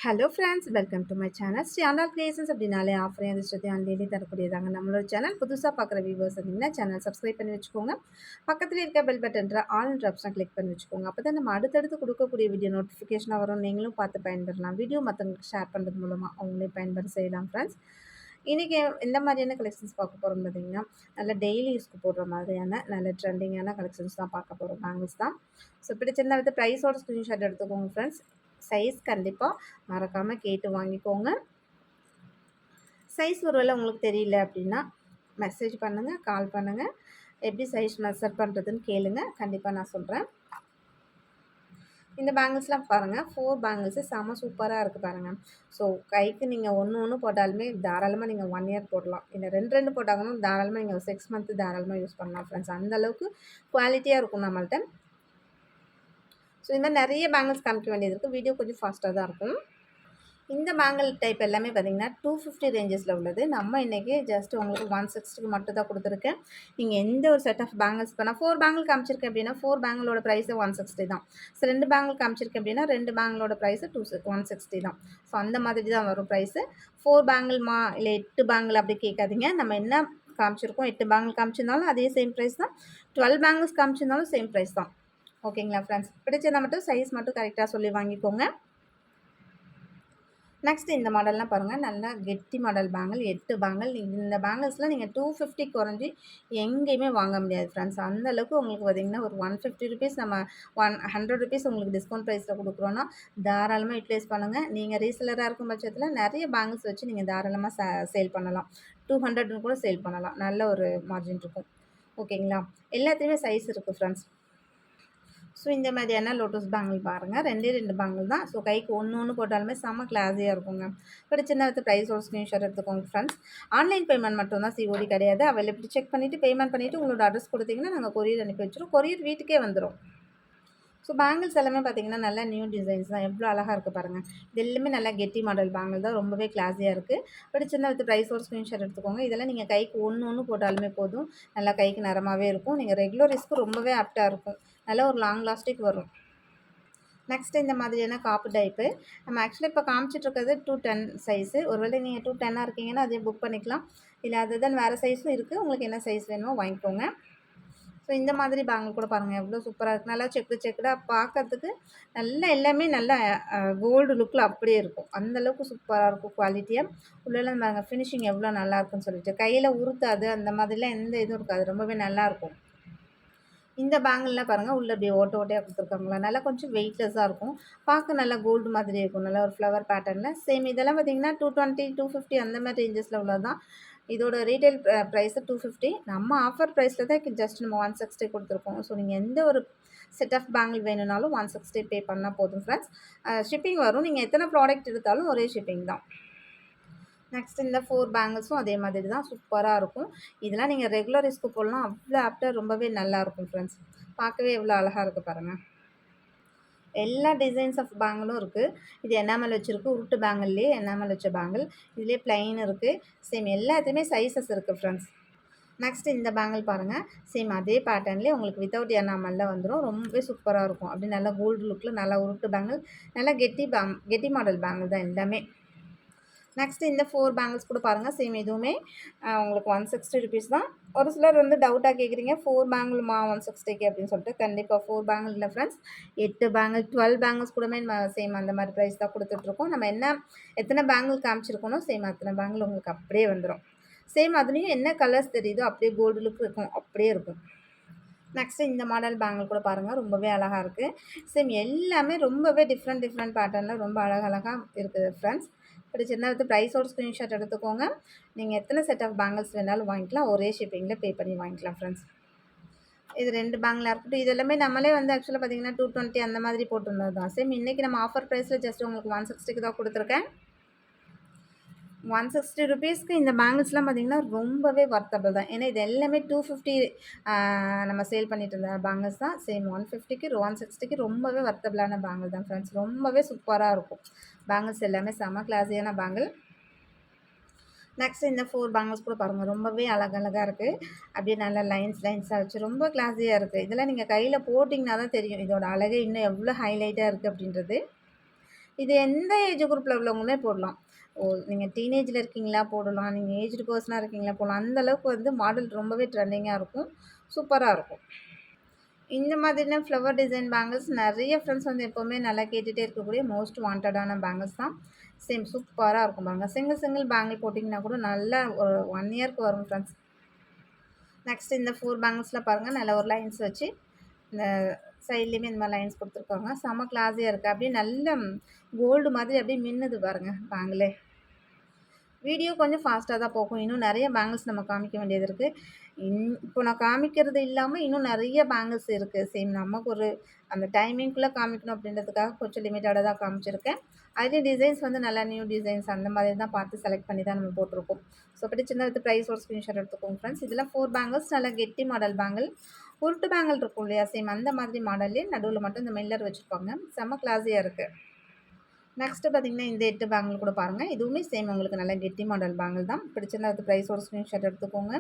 Hello friends, welcome to my channel. Shri Andal creations அப்படின்னாலே ஆஃபரையும் அதிர்ஷ்டத்தையும் ஆன்லைன்லேயே தரக்கூடியதாங்க நம்மளோட சேனல். புதுசாக பார்க்குற வியூவர்ஸ் இருந்தீங்கன்னா சேனல் சப்ஸ்கிரைப் பண்ணி வச்சுக்கோங்க. பக்கத்தில் இருக்க பெல் பட்டன்ற ஆல்ன்ற ஆப்ஷன் கிளிக் பண்ணி வச்சுக்கோங்க. அப்போ தான் நம்ம அடுத்தடுத்து கொடுக்கக்கூடிய வீடியோ நோட்டிஃபிகேஷனாக வரும். நீங்களும் பார்த்து பயன்பெறலாம். வீடியோ மற்றவங்களுக்கு ஷேர் பண்ணுறது மூலமாக அவங்களே பயன்பெற செய்யலாம் ஃப்ரெண்ட்ஸ். இன்றைக்கி எந்த மாதிரியான கலெக்ஷன்ஸ் பார்க்க போகிறோம் பார்த்தீங்கன்னா, நல்ல டெய்லி யூஸ்க்கு போடுற மாதிரியான நல்ல ட்ரெண்டிங்கான கலெக்ஷன்ஸ் தான் பார்க்க போகிறோம். பேங்கிள்ஸ் தான். ஸோ பிடிச்சிருந்தா வந்து ப்ரைஸோட ஸ்க்ரீன்ஷாட் எடுத்துக்கோங்க ஃப்ரெண்ட்ஸ். சைஸ் கண்டிப்பாக மறக்காமல் கேட்டு வாங்கிக்கோங்க. சைஸ் ஒருவேளை உங்களுக்கு தெரியல அப்படின்னா மெசேஜ் பண்ணுங்கள், கால் பண்ணுங்கள். எப்படி சைஸ் மெஷர் பண்ணுறதுன்னு கேளுங்க, கண்டிப்பாக நான் சொல்கிறேன். இந்த பேங்கிள்ஸ்லாம் பாருங்கள், 4 பேங்கிள்ஸு செம சூப்பராக இருக்குது பாருங்கள். ஸோ கைக்கு நீங்கள் ஒன்று போட்டாலுமே தாராளமாக நீங்கள் 1 இயர் போடலாம். இல்லை 2 போட்டாங்கன்னா தாராளமாக நீங்கள் 6 மந்த்து தாராளமாக யூஸ் பண்ணலாம் ஃப்ரெண்ட்ஸ். அந்தளவுக்கு குவாலிட்டியாக இருக்கும் நம்மள்ட்ட. ஸோ இந்த மாதிரி நிறைய பேங்கிள்ஸ் காமிக்க வேண்டியது இருக்குது. வீடியோ கொஞ்சம் ஃபாஸ்ட்டாக தான் இருக்கும். இந்த பேங்கிள் டைப் எல்லாமே பார்த்தீங்கன்னா 250 ரேஞ்சஸில் உள்ளது. நம்ம இன்றைக்கி ஜஸ்ட் உங்களுக்கு 160க்கு மட்டும் தான் கொடுத்துருக்கேன். நீங்கள் எந்த ஒரு செட் ஆஃப் பேங்கிள்ஸ் பண்ணால் 4 பேங்கிள் காமிச்சிருக்கேன் அப்படின்னா 4 பேங்கிளோட ப்ரைஸு 160 தான். ஸோ 2 பேங்கிள் காமிச்சிருக்கேன் அப்படின்னா 2 பேங்கிளோட ப்ரைஸு 160 தான். ஸோ அந்த மாதிரி தான் வரும் ப்ரைஸு. 4 பேங்கிள்மா இல்லை 8 பேங்கிள் அப்படி கேட்காதீங்க. நம்ம என்ன காமிச்சிருக்கோம், 8 பேங்கிள் காமிச்சிருந்தாலும் அதே சேம் ப்ரைஸ் தான். 12 பேங்கிள்ஸ் காமிச்சிருந்தாலும் சேம் ப்ரைஸ் தான். ஓகேங்களா ஃப்ரெண்ட்ஸ்? பிடிச்சதை மட்டும் சைஸ் மட்டும் கரெக்டாக சொல்லி வாங்கிக்கோங்க. நெக்ஸ்ட் இந்த மாடல்லாம் பாருங்கள், நல்லா கெட்டி மாடல் பேங்கிள், 8 பேங்கிள். இந்த பேங்கிள்ஸ்லாம் நீங்கள் 250 குறைஞ்சி எங்கேயுமே வாங்க முடியாது ஃப்ரெண்ட்ஸ். அந்தளவுக்கு உங்களுக்கு பார்த்திங்கன்னா ஒரு 150 ருபீஸ் நம்ம 100 ருபீஸ் உங்களுக்கு டிஸ்கவுண்ட் ப்ரைஸில் கொடுக்குறோன்னா தாராளமாக யூட்டிலைஸ் பண்ணுங்கள். நீங்கள் ரீசெலராக இருக்கும் பட்சத்தில் நிறைய பேங்கிள்ஸ் வச்சு நீங்கள் தாராளமாக சேல் பண்ணலாம். 200ன்னு கூட சேல் பண்ணலாம். நல்ல ஒரு மார்ஜின் இருக்கும். ஓகேங்களா? எல்லாத்துலேயுமே சைஸ் இருக்குது ஃப்ரெண்ட்ஸ். ஸோ இந்த மாதிரியான லோட்டஸ் பேங்கிள் பாருங்கள், 2 பேங்கிள் தான். ஸோ கைக்கு ஒன்று போட்டாலுமே செம்ம கிளாஸியாக இருக்குங்க. பிடிச்சிருந்தா எடுத்து ப்ரைஸோட ஸ்க்ரீன்ஷாட் எடுத்துக்கோங்க ஃப்ரெண்ட்ஸ். ஆன்லைன் பேமெண்ட் மட்டும் தான், சிஓடி கிடையாது. அவைலபிலிட்டி செக் பண்ணிவிட்டு பேமெண்ட் பண்ணிவிட்டு உங்களோட அட்ரஸ் கொடுத்தீங்கன்னா நாங்கள் கொரியர் அனுப்பி வச்சுருவோம். கொரியர் வீட்டுக்கே வந்துடும். ஸோ பேங்கிள்ஸ் எல்லாமே பார்த்தீங்கன்னா நல்லா நியூ டிசைன்ஸ் தான். எவ்வளோ அழகாக இருக்குது பாருங்கள். இது எல்லாமே நல்லா கெட்டி மாடல் பேங்கிள் தான். ரொம்பவே கிளாஸியாக இருக்குது. பிடிச்சிருந்தா எடுத்து ப்ரைஸோட ஸ்க்ரீன்ஷாட் எடுத்துக்கோங்க. இதெல்லாம் நீங்கள் கைக்கு ஒன்று போட்டாலுமே போதும். நல்லா கைக்கு நிறமாவே இருக்கும். நீங்கள் ரெகுலர் யூஸ்க்கு ரொம்பவே ஆப்டாக இருக்கும். நல்லா ஒரு லாங் லாஸ்டிக் வரும். நெக்ஸ்ட்டு இந்த மாதிரியான காப்பு டைப்பு நம்ம ஆக்சுவலி இப்போ காமிச்சிட்ருக்கிறது 210 சைஸு. ஒருவேளை நீங்கள் 210ஆக இருக்கீங்கன்னா அதையும் புக் பண்ணிக்கலாம். இல்லை அதுதான் வேறு சைஸும் இருக்குது. உங்களுக்கு என்ன சைஸ் வேணுமோ வாங்கிக்கோங்க. ஸோ இந்த மாதிரி பேங்கிள் கூட பாருங்கள், எவ்வளோ சூப்பராக இருக்குது. நல்லா செக்குடாக பார்க்கறதுக்கு நல்லா எல்லாமே நல்லா கோல்டு லுக்கில் அப்படியே இருக்கும். அந்தளவுக்கு சூப்பராக இருக்கும் குவாலிட்டியாக. உள்ளெல்லாம் பாருங்கள் ஃபினிஷிங் எவ்வளோ நல்லாயிருக்குன்னு சொல்லிட்டு. கையில் உறுத்தாது, அந்த மாதிரிலாம் எந்த இதுவும் இருக்காது. ரொம்பவே நல்லாயிருக்கும். இந்த பேங்கிள்லாம் பாருங்கள், உள்ளே அப்படியே ஓட்டையாக கொடுத்துருக்காங்களா. நல்லா கொஞ்சம் வெயிட்லெஸ்ஸாக இருக்கும். பார்க்க நல்லா கோல்டு மாதிரி இருக்கும். நல்லா ஒரு ஃப்ளவர் பேட்டர்னில். சேம் இதெல்லாம் பார்த்தீங்கன்னா 220, 250 அந்த மாதிரி ரேஞ்சஸில் உள்ளது தான். இதோட ரீட்டைல் ப்ரைஸு 250. நம்ம ஆஃபர் ப்ரைஸில் தான் ஜஸ்ட் நம்ம 160 கொடுத்துருக்கோம். ஸோ நீங்கள் எந்த ஒரு செட் ஆஃப் பேங்கிள் வேணும்னாலும் 160 பே பண்ணால் போதும் ஃப்ரெண்ட்ஸ். ஷிப்பிங் வரும். நீங்கள் எத்தனை ப்ராடக்ட் எடுத்தாலும் ஒரே ஷிப்பிங் தான். நெக்ஸ்ட் இந்த 4 பேங்கிள்ஸும் அதே மாதிரி தான் சூப்பராக இருக்கும். இதெல்லாம் நீங்கள் ரெகுலர் யூஸ்க்கு போடலாம். அவ்வளோ ஆப்டாக ரொம்பவே நல்லாயிருக்கும் ஃப்ரெண்ட்ஸ். பார்க்கவே எவ்வளோ அழகாக இருக்குது பாருங்கள். எல்லா டிசைன்ஸ் ஆஃப் பேங்கிளும் இருக்குது. இது எனாமல் வச்சுருக்கு. உருட்டு பேங்கிள்லேயே எனாமல் வச்ச பேங்கிள். இதுலேயே ப்ளைன் இருக்குது. சேம் எல்லாத்துலேயுமே சைஸஸ் இருக்குது ஃப்ரெண்ட்ஸ். நெக்ஸ்ட் இந்த பேங்கிள் பாருங்கள், சேம் அதே பேட்டர்ன்லேயே உங்களுக்கு வித்தவுட் எனாமலில் வந்துடும். ரொம்பவே சூப்பராக இருக்கும். அப்படி நல்லா கோல்டு லுக்கில் நல்லா உருட்டு பேங்கிள், நல்லா கெட்டி மாடல் பேங்கிள் தான் எல்லாமே. நெக்ஸ்ட்டு இந்த 4 பேங்கிள்ஸ் கூட பாருங்கள், சேம் இதுவுமே உங்களுக்கு 160 ருபீஸ் தான். ஒரு சிலர் வந்து டவுட்டாக கேட்குறீங்க, 4 பேங்கிள்மா 160க்கு அப்படின்னு சொல்லிட்டு. கண்டிப்பாக 4 பேங்கிள் இல்லை ஃப்ரெண்ட்ஸ், 8 பேங்கிள் 12 பேங்கிள்ஸ் கூடமே சேம் அந்த மாதிரி ப்ரைஸ் தான் கொடுத்துட்ருக்கோம். நம்ம எத்தனை பேங்கிள் காமிச்சிருக்கணும், சேம் அத்தனை பேங்கிள் உங்களுக்கு அப்படியே வந்துடும். சேம் அதுலேயும் என்ன கலர்ஸ் தெரியுதோ அப்படியே கோல்டு லுக் இருக்கும், அப்படியே இருக்கும். நெக்ஸ்ட்டு இந்த மாடல் பேங்கிள் கூட பாருங்கள், ரொம்பவே அழகாக இருக்குது. சேம் எல்லாமே ரொம்பவே டிஃப்ரெண்ட் பேட்டர்னில் ரொம்ப அழகழகாக இருக்குது ஃப்ரெண்ட்ஸ். பிடிச்சிருந்தா வந்து ப்ரைஸோட ஸ்க்ரீன்ஷாட் எடுத்துக்கோங்க. நீங்கள் எத்தனை செட் ஆஃப் பேங்கிள்ஸ் வேணாலும் வாங்கிக்கலாம். ஒரே ஷிப்பிங்கில் பே பண்ணி வாங்கிக்கலாம் ஃப்ரெண்ட்ஸ். இது 2 பேங்கிளாக இருக்கட்டும். இது எல்லாமே நம்மளே வந்து ஆக்சுவலாக பார்த்தீங்கன்னா 220 அந்த மாதிரி போட்டிருந்தது தான். சேம் இன்றைக்கி நம்ம ஆஃபர் ப்ரைஸில் ஜஸ்ட் உங்களுக்கு 160க்கு தான் கொடுத்துருக்கேன். 160 ருபீஸ்க்கு இந்த பேங்கிள்ஸ்லாம் பார்த்திங்கன்னா ரொம்பவே வர்த்தபிள் தான். ஏன்னா இது எல்லாமே 250 நம்ம சேல் பண்ணிட்டு இருந்த பேங்கிள்ஸ் தான். சேம் 150க்கு 160க்கு ரொம்பவே வர்த்தபிளான பேங்கிள் தான் ஃப்ரெண்ட்ஸ். ரொம்பவே சூப்பராக இருக்கும். பேங்கிள்ஸ் எல்லாமே செம கிளாஸியான பேங்கிள். நெக்ஸ்ட் இந்த 4 பேங்கிள்ஸ் கூட பாருங்கள், ரொம்பவே அழகழகாக இருக்குது. அப்படியே நல்லா லைன்ஸாக வச்சு ரொம்ப கிளாஸியாக இருக்குது. இதெல்லாம் நீங்கள் கையில் போட்டிங்கன்னா தான் தெரியும் இதோட அழகே இன்னும் எவ்வளோ ஹைலைட்டாக இருக்குது அப்படின்றது. இது எந்த ஏஜ் குரூப்பில் உள்ளவங்களுமே போடலாம். நீங்கள் டீனேஜில் இருக்கீங்களா போடலாம், நீங்கள் ஏஜ்டு பர்சனாக இருக்கீங்களா போடலாம். அந்த அளவுக்கு வந்து மாடல் ரொம்பவே ட்ரெண்டிங்காக இருக்கும், சூப்பராக இருக்கும். இந்த மாதிரியான ஃப்ளவர் டிசைன் பேங்கிள்ஸ் நெறைய ஃப்ரெண்ட்ஸ் வந்து எப்போவுமே நல்லா கேட்டுகிட்டே இருக்கக்கூடிய மோஸ்ட் வாண்டடான பேங்கிள்ஸ் தான். சேம் சூப்பராக இருக்கும் பாருங்க. சிங்கிள் சிங்கிள் பேங்கிள் போட்டிங்கன்னா கூட நல்லா ஒரு 1 இயர்க்கு வரும் ஃப்ரெண்ட்ஸ். நெக்ஸ்ட் இந்த 4 பேங்கிள்ஸில் பாருங்கள், நல்ல ஒரு லைன்ஸ் வச்சு இந்த சைட்லேயுமே இந்த மாதிரி லைன்ஸ் கொடுத்துருக்காங்க. செம்ம கிளாஸியாக இருக்குது. அப்படியே நல்ல கோல்டு மாதிரி அப்படியே மின்னுது பாருங்கள் பேங்கிளே. வீடியோ கொஞ்சம் ஃபாஸ்ட்டாக தான் போகும். இன்னும் நிறைய பேங்கிள்ஸ் நம்ம காமிக்க வேண்டியது இருக்குது. இப்போ நான் காமிக்கிறது இல்லாமல் இன்னும் நிறைய பேங்கிள்ஸ் இருக்குது. சேம் நமக்கு ஒரு அந்த டைமிங்குள்ளே காமிக்கணும் அப்படின்றதுக்காக கொஞ்சம் லிமிட்டடாக தான் காமிச்சிருக்கேன். அதுலேயும் டிசைன்ஸ் வந்து நல்லா நியூ டிசைன்ஸ் அந்த மாதிரி தான் பார்த்து செலக்ட் பண்ணி தான் நம்ம போட்டிருக்கோம். ஸோ பிடிச்சிருந்தா வித் ப்ரைஸ் ஒரு ஸ்க்ரீன்ஷாட் எடுத்துக்கோங்க ஃப்ரெண்ட்ஸ். இதில் 4 பேங்கிள்ஸ் நல்லா கெட்டி மாடல் பேங்கிள். உருட்டு பேங்கிள் இருக்கும் இல்லையா, சேம் அந்த மாதிரி மாடல்லே நடுவில் மட்டும் இந்த மில்லர் வச்சுருப்பாங்க. செம்ம கிளாஸியாக இருக்குது. நெக்ஸ்ட்டு பார்த்தீங்கன்னா, இந்த 8 பேங்கிள் கூட பாருங்கள். இதுவுமே சேம் உங்களுக்கு நல்ல கெட்டி மாடல் பேங்கிள் தான். பிடிச்சிருந்தா அது ப்ரைஸோட ஸ்க்ரீன்ஷாட் எடுத்துக்கோங்க.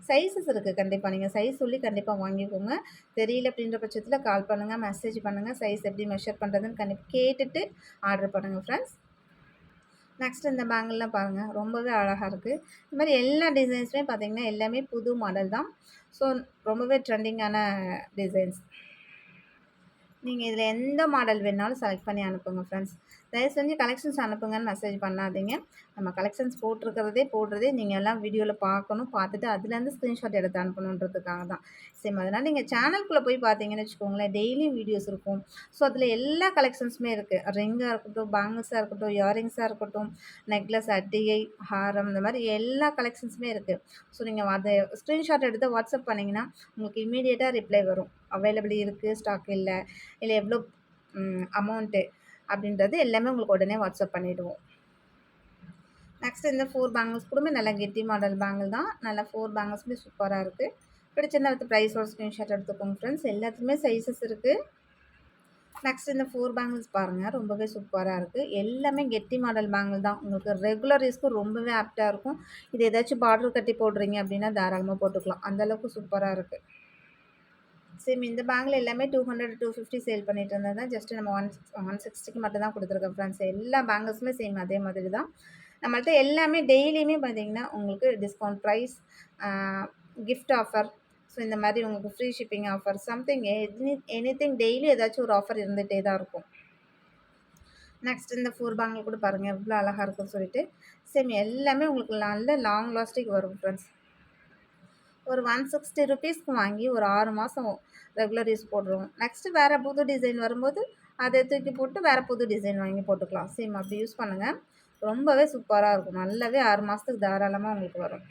சைஸஸ் இருக்குது கண்டிப்பாக. நீங்கள் சைஸ் சொல்லி கண்டிப்பாக வாங்கிக்கோங்க. தெரியல அப்படின்ற பட்சத்தில் கால் பண்ணுங்கள், மெசேஜ் பண்ணுங்கள். சைஸ் எப்படி மெஷர் பண்ணுறதுன்னு கண்டிப்பாக கேட்டுட்டு ஆர்டர் பண்ணுங்கள் ஃப்ரெண்ட்ஸ். நெக்ஸ்ட் இந்த பேங்கிள்லாம் பாருங்கள், ரொம்பவே அழகாக இருக்குது. இந்த மாதிரி எல்லா டிசைன்ஸுமே பார்த்திங்கன்னா எல்லாமே புது மாடல் தான். ஸோ ரொம்பவே ட்ரெண்டிங்கான டிசைன்ஸ். நீங்கள் இதில் எந்த மாடல் வேணாலும் செலக்ட் பண்ணி அனுப்புங்க ஃப்ரெண்ட்ஸ். தயவு செஞ்சு கலெக்ஷன்ஸ் அனுப்புங்கன்னு மெசேஜ் பண்ணாதீங்க. நம்ம கலெக்ஷன்ஸ் போடுறதே நீங்கள் எல்லாம் வீடியோவில் பார்க்கணும். பார்த்துட்டு அதுலேருந்து ஸ்க்ரீன்ஷாட் எடுத்து அனுப்பணுன்றதுக்காக தான். சேம் அதனால் நீங்கள் சேனலுக்குள்ளே போய் பார்த்தீங்கன்னு வச்சுக்கோங்களேன், டெய்லியும் வீடியோஸ் இருக்கும். ஸோ அதில் எல்லா கலெக்ஷன்ஸுமே இருக்குது. ரிங்காக இருக்கட்டும், பேங்கிள்ஸாக இருக்கட்டும், இயரிங்ஸாக இருக்கட்டும், நெக்லஸ், அட்டிகை, ஹாரம், இந்த மாதிரி எல்லா கலெக்ஷன்ஸுமே இருக்குது. ஸோ நீங்கள் அதை ஸ்க்ரீன்ஷாட் எடுத்து வாட்ஸ்அப் பண்ணிங்கன்னா உங்களுக்கு இம்மீடியட்டாக ரிப்ளை வரும். அவைலபிள் இருக்குது, ஸ்டாக் இல்லை எவ்வளோ அமௌண்ட்டு அப்படின்றது எல்லாமே உங்களுக்கு உடனே வாட்ஸ்அப் பண்ணிவிடுவோம். நெக்ஸ்ட் இந்த 4 பேங்கிள்ஸ் கூடமே நல்லா கெட்டி மாடல் பேங்கிள் தான். நல்லா 4 பேங்கிள்ஸுமே சூப்பராக இருக்குது. பிடிச்சிருந்தா வித் ப்ரைஸோட ஸ்க்ரீன்ஷாட் எடுத்துக்கோங்க ஃப்ரெண்ட்ஸ். எல்லாத்துக்குமே சைஸஸ் இருக்குது. நெக்ஸ்ட் இந்த 4 பேங்கிள்ஸ் பாருங்கள், ரொம்பவே சூப்பராக இருக்குது. எல்லாமே கெட்டி மாடல் பேங்கிள் தான். உங்களுக்கு ரெகுலர் யூஸ்க்கு ரொம்பவே ஆப்டாக இருக்கும். இது ஏதாச்சும் பார்டர் கட்டி போடுறீங்க அப்படின்னா தாராளமாக போட்டுக்கலாம். அந்தளவுக்கு சூப்பராக இருக்குது. சேம் இந்த பேங்கில் எல்லாமே 200 250 சேல் பண்ணிட்டு இருந்தது தான். ஜஸ்ட்டு நம்ம 160க்கு மட்டும் தான் கொடுத்துருக்கோம் ஃப்ரெண்ட்ஸ். எல்லா பேங்கிள்ஸுமே சேம் அதே மாதிரி தான். நம்மள்ட்ட எல்லாமே டெய்லியுமே பார்த்தீங்கன்னா உங்களுக்கு discount price, gift offer, so இந்த மாதிரி உங்களுக்கு free shipping offer, something anything daily ஏதாச்சும் ஒரு ஆஃபர் இருந்துகிட்டே தான் இருக்கும். நெக்ஸ்ட் இந்த 4 பேங்கில் கூட பாருங்கள் எவ்வளோ அழகாக இருக்குன்னு சொல்லிட்டு. சேம் எல்லாமே உங்களுக்கு நல்ல லாங் லாஸ்டிக் வரும் ஃப்ரெண்ட்ஸ். ஒரு 160 ருபீஸ்க்கு வாங்கி ஒரு 6 மாதம் ரெகுலர் யூஸ் போடுறோம். நெக்ஸ்ட்டு வேறு புது டிசைன் வரும்போது அதை தூக்கி போட்டு வேறு புது டிசைன் வாங்கி போட்டுக்கலாம். சேம் அப்படி யூஸ் பண்ணுங்கள். ரொம்பவே சூப்பராக இருக்கும். நல்லாவே 6 மாதத்துக்கு தாராளமாக உங்களுக்கு வரும்.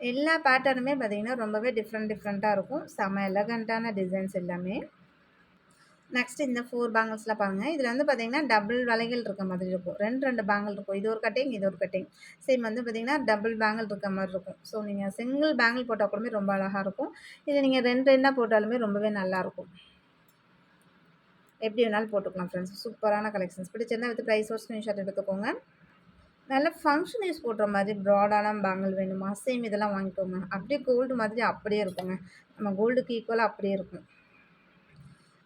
எல்லா பேட்டர்னுமே பார்த்திங்கன்னா ரொம்பவே டிஃப்ரெண்ட்டாக இருக்கும். செம எலகண்ட்டான டிசைன்ஸ் எல்லாமே. நெக்ஸ்ட் இந்த 4 பேங்கிள்ஸ்லாம் பாருங்கள். இதில் வந்து பார்த்திங்கன்னா டபுள் வளைகள் இருக்க மாதிரி இருக்கும். 2 பேங்கிள் இருக்கும். இது ஒரு கட்டிங், இது ஒரு கட்டிங். சேம் வந்து பார்த்திங்கன்னா டபுள் பேங்கிள் இருக்க மாதிரி இருக்கும். ஸோ நீங்கள் சிங்கிள் பேங்கிள் போட்டால் கூடமே ரொம்ப அழகாக இருக்கும். இது நீங்கள் 2 போட்டாலுமே ரொம்பவே நல்லாயிருக்கும். எப்படி வேணாலும் போட்டுக்கலாம் ஃப்ரெண்ட்ஸ். சூப்பரான கலெக்ஷன்ஸ். பிடிச்சிருந்தா வித் ப்ரைஸோட ஸ்க்ரீன்ஷாட் எடுத்துக்கோங்க. நல்ல ஃபங்க்ஷன் யூஸ் போடுற மாதிரி ப்ராடான பேங்கிள் வேணுமா, சேம் இதெல்லாம் வாங்கிக்கோங்க. அப்படியே கோல்டு மாதிரி அப்படியே இருக்குங்க. நம்ம கோல்டுக்கு ஈக்குவலாக அப்படியே இருக்கும்.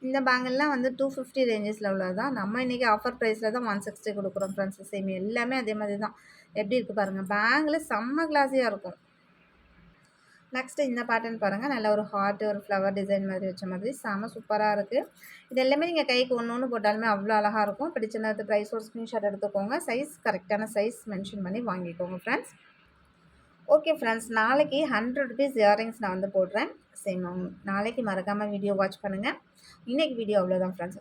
இந்த பேங்கிள்லாம் வந்து 250 ரேஞ்சஸில் உள்ளது தான். நம்ம இன்றைக்கி ஆஃபர் ப்ரைஸில் தான் 160 கொடுக்குறோம் ஃப்ரெண்ட்ஸ். சேம் எல்லாமே அதே மாதிரி தான். எப்படி இருக்குது பாருங்கள், பேங்கில் செம்ம கிளாஸியாக இருக்கும். நெக்ஸ்ட்டு இந்த பேட்டர்ன் பாருங்கள், நல்ல ஒரு ஹார்ட்டு, ஒரு ஃப்ளவர் டிசைன் மாதிரி வச்ச மாதிரி செம்ம சூப்பராக இருக்குது. இது எல்லாமே நீங்கள் கைக்கு ஒன்று போட்டாலுமே அவ்வளோ அழகாக இருக்கும். பிடிச்சிருந்த ப்ரைஸ் ஒரு ஸ்க்ரீன்ஷாட் எடுத்துக்கோங்க. சைஸ் கரெக்டான சைஸ் மென்ஷன் பண்ணி வாங்கிக்கோங்க ஃப்ரெண்ட்ஸ். ஓகே ஃப்ரெண்ட்ஸ், நாளைக்கு 100 ருபீஸ் இயரிங்ஸ் நான் வந்து போடுறேன். சேம் நாளைக்கு மறக்காமல் வீடியோ வாட்ச் பண்ணுங்கள். இன்றைக்கி வீடியோ அவ்வளோதான் ஃப்ரெண்ட்ஸ்.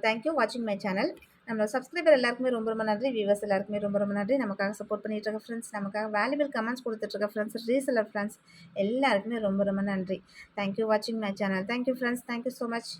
தேங்க்யூ வாட்சிங் மை சேனல். நம்மளோட சப்ஸ்கிரைபர் எல்லாருக்குமே ரொம்ப நன்றி. வியூவர்ஸ் எல்லாருக்குமே ரொம்ப நன்றி. நமக்காக சப்போர்ட் பண்ணிட்டு இருக்க ஃப்ரெண்ட்ஸ், நமக்காக வேல்யூபிள் கமெண்ட்ஸ் கொடுத்துட்ருக்க ஃப்ரெண்ட்ஸ், ரீசெலர் ஃப்ரெண்ட்ஸ் எல்லாருக்குமே ரொம்ப நன்றி. தேங்க்யூ வாட்சிங் my channel. Thank you friends. Thank you so much.